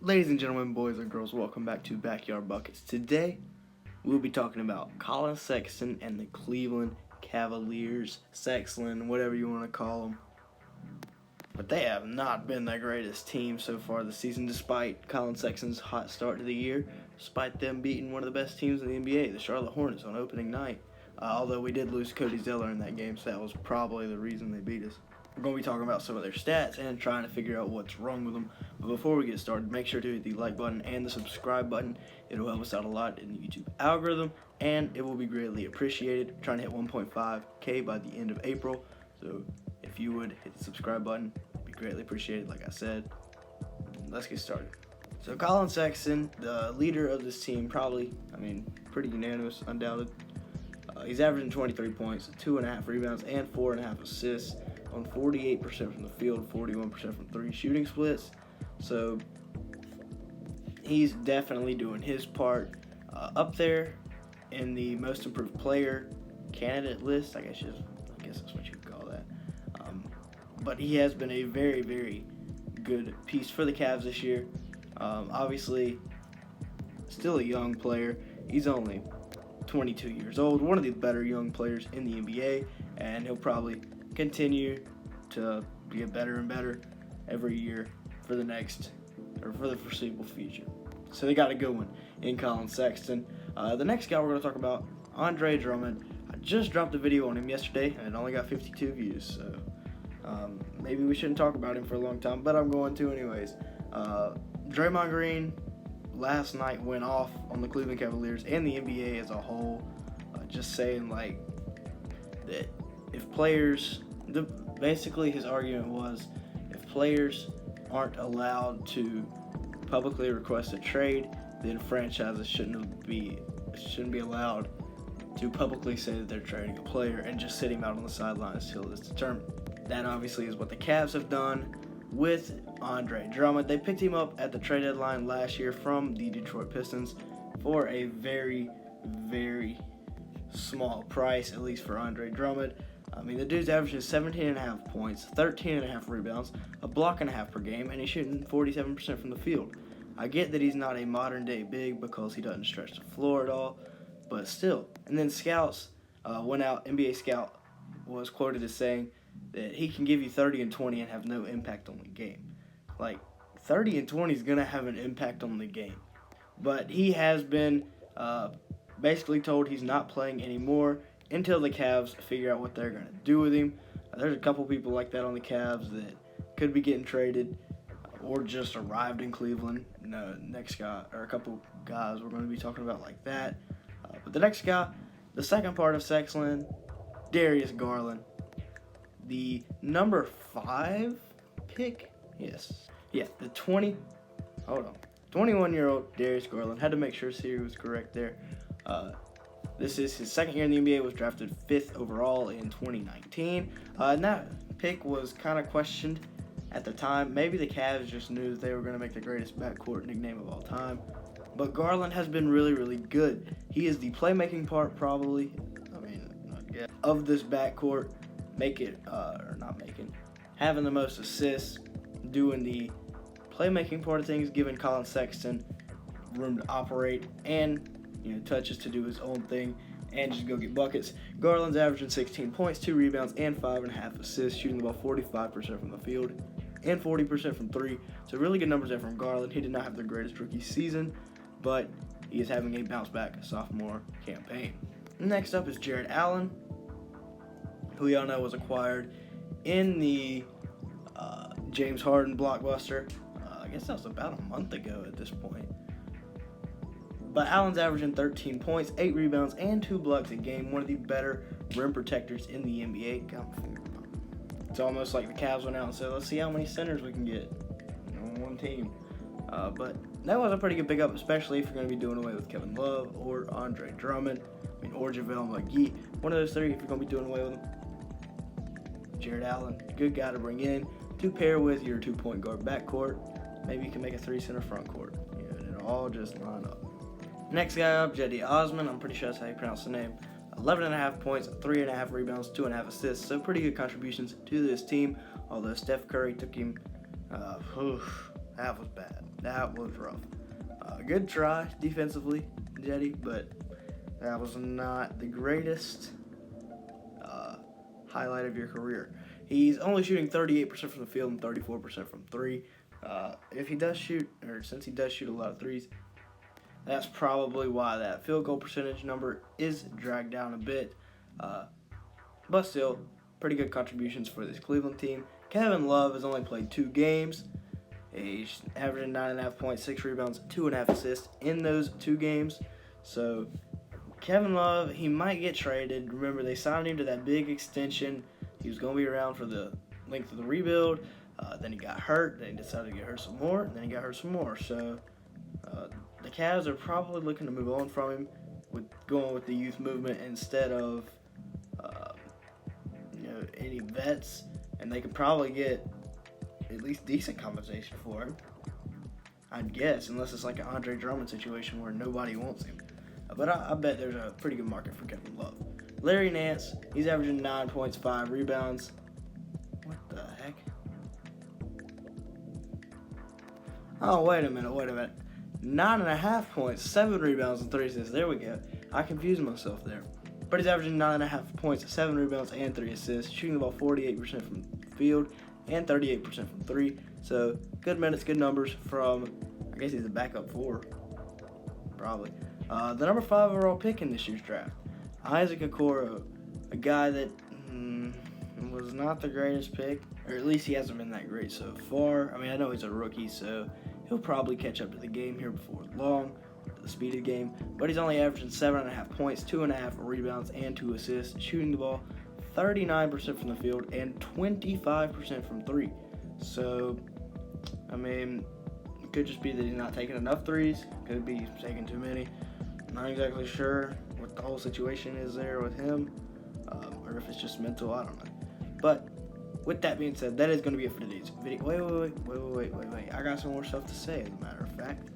Ladies and gentlemen, boys and girls, welcome back to Backyard Buckets. Today, we'll be talking about Collin Sexton and the Cleveland Cavaliers, Sexton, whatever you want to call them. But they have not been the greatest team so far this season, despite Collin Sexton's hot start to the year, despite them beating one of the best teams in the NBA, the Charlotte Hornets, on opening night. Although we did lose Cody Zeller in that game, so that was probably the reason they beat us. We're going to be talking about some of their stats and trying to figure out what's wrong with them. But before we get started, make sure to hit the like button and the subscribe button. It'll help us out a lot in the YouTube algorithm, and it will be greatly appreciated. We're trying to hit 1.5K by the end of April. So if you would hit the subscribe button, it'd be greatly appreciated, like I said. Let's get started. So Collin Sexton, the leader of this team, pretty unanimous, undoubted. He's averaging 23 points, 2.5 rebounds, and 4.5 assists on 48% from the field, 41% from three shooting splits. So he's definitely doing his part. Up there in the most improved player candidate list, I guess that's what you would call that. But he has been a very, very good piece for the Cavs this year. Obviously, still a young player. He's only 22 years old, one of the better young players in the NBA, and he'll probably continue to get better and better every year for the foreseeable future. So they got a good one in Collin Sexton. The next guy we're going to talk about, Drummond. I just dropped a video on him yesterday, and it only got 52 views, so maybe we shouldn't talk about him for a long time, but I'm going to anyways. Draymond Green last night went off on the Cleveland Cavaliers and the NBA as a whole, just saying that if players, basically his argument was if players aren't allowed to publicly request a trade, then franchises shouldn't be allowed to publicly say that they're trading a player and just sit him out on the sidelines till it's determined. That obviously is what the Cavs have done with Drummond. They picked him up at the trade deadline last year from the Detroit Pistons for a very, very small price, at least for Drummond. The dude's averaging 17.5 points, 13.5 rebounds, a block and a half per game, and he's shooting 47% from the field. I get that he's not a modern-day big because he doesn't stretch the floor at all, but still. And then scouts went out, NBA scout was quoted as saying that he can give you 30 and 20 and have no impact on the game. 30 and 20 is going to have an impact on the game. But he has been basically told he's not playing anymore until the Cavs figure out what they're going to do with him. There's a couple people like that on the Cavs that could be getting traded or just arrived in Cleveland. Next guy, or a couple guys we're going to be talking about like that. But the next guy, the second part of Sexton, Darius Garland. The number 5 pick? Yes. Yeah, the 21-year-old Darius Garland. Had to make sure Siri was correct there. This is his second year in the NBA, was drafted 5th overall in 2019. And that pick was kind of questioned at the time. Maybe the Cavs just knew that they were going to make the greatest backcourt nickname of all time. But Garland has been really, really good. He is the playmaking part probably, of this backcourt. Having the most assists, doing the playmaking part of things, giving Collin Sexton room to operate and touches to do his own thing and just go get buckets. Garland's averaging 16 points, 2 rebounds, and 5.5 assists, shooting about 45% from the field and 40% from three. So really good numbers there from Garland. He did not have the greatest rookie season, but he is having a bounce-back sophomore campaign. Next up is Jarrett Allen, who y'all know was acquired in the James Harden blockbuster. I guess that was about a month ago at this point. But Allen's averaging 13 points, 8 rebounds, and 2 blocks a game. One of the better rim protectors in the NBA. It's almost like the Cavs went out and said, let's see how many centers we can get on one team. But that was a pretty good pickup, especially if you're going to be doing away with Kevin Love or Drummond, or JaVale McGee. One of those three, if you're going to be doing away with them. Jarrett Allen, good guy to bring in to pair with your 2-point guard backcourt. Maybe you can make a 3-center front court. It'll all just line up. Next guy up, Cedi Osman. I'm pretty sure that's how you pronounce the name. 11.5 points, 3.5 rebounds, 2.5 assists. So pretty good contributions to this team. Although Steph Curry took him That was bad. That was rough. Good try defensively, Jetty, but that was not the greatest highlight of your career. He's only shooting 38% from the field and 34% from three. If he does shoot, or since he does shoot a lot of threes, that's probably why that field goal percentage number is dragged down a bit. But still, pretty good contributions for this Cleveland team. Kevin Love has only played 2 games. He's averaging 9.5 points, 6 rebounds, 2.5 assists in those 2 games. So Kevin Love, he might get traded. Remember, they signed him to that big extension. He was going to be around for the length of the rebuild. Then he got hurt. Then he decided to get hurt some more. And then he got hurt some more. So the Cavs are probably looking to move on from him, with going with the youth movement instead of any vets. And they could probably get at least decent compensation for him, I'd guess, unless it's like an Andre Drummond situation where nobody wants him. But I bet there's a pretty good market for Kevin Love. Larry Nance, he's averaging 9 points, 5 rebounds. What the heck? Oh, wait a minute. 9.5 points, 7 rebounds, and 3 assists. There we go. I confused myself there. But he's averaging 9.5 points, 7 rebounds, and 3 assists, shooting the ball 48% from the field and 38% from 3. So good minutes, good numbers from, I guess he's a backup 4, probably. The number 5 overall pick in this year's draft, Isaac Okoro, a guy that was not the greatest pick, or at least he hasn't been that great so far. I mean, I know he's a rookie, so he'll probably catch up to the game here before long, to the speed of the game. But he's only averaging 7.5 points, 2.5 rebounds, and 2 assists, shooting the ball 39% from the field and 25% from 3. So, I mean, it could just be that he's not taking enough threes. Could be he's taking too many. I'm not exactly sure what the whole situation is there with him, or if it's just mental. I don't know. But with that being said, that is going to be it for today's video. Wait. I got some more stuff to say, as a matter of fact.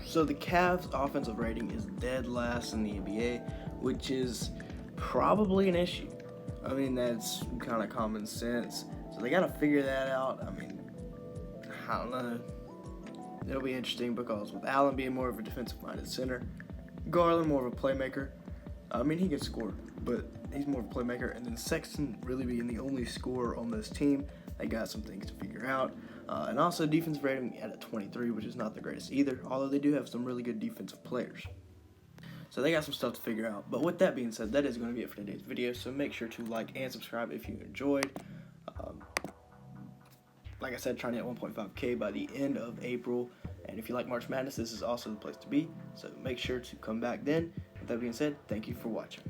So the Cavs' offensive rating is dead last in the NBA, which is probably an issue. I mean, that's kind of common sense. So they got to figure that out. I mean, I don't know. It'll be interesting because with Allen being more of a defensive-minded center, Garland more of a playmaker. I mean, he can score, but he's more of a playmaker. And then Sexton really being the only scorer on this team, they got some things to figure out. And also defensive rating at a 23, which is not the greatest either, although they do have some really good defensive players. So they got some stuff to figure out. But with that being said, that is going to be it for today's video. So make sure to like and subscribe if you enjoyed. Like I said, trying to hit 1.5K by the end of April. And if you like March Madness, this is also the place to be. So make sure to come back then. With that being said, thank you for watching.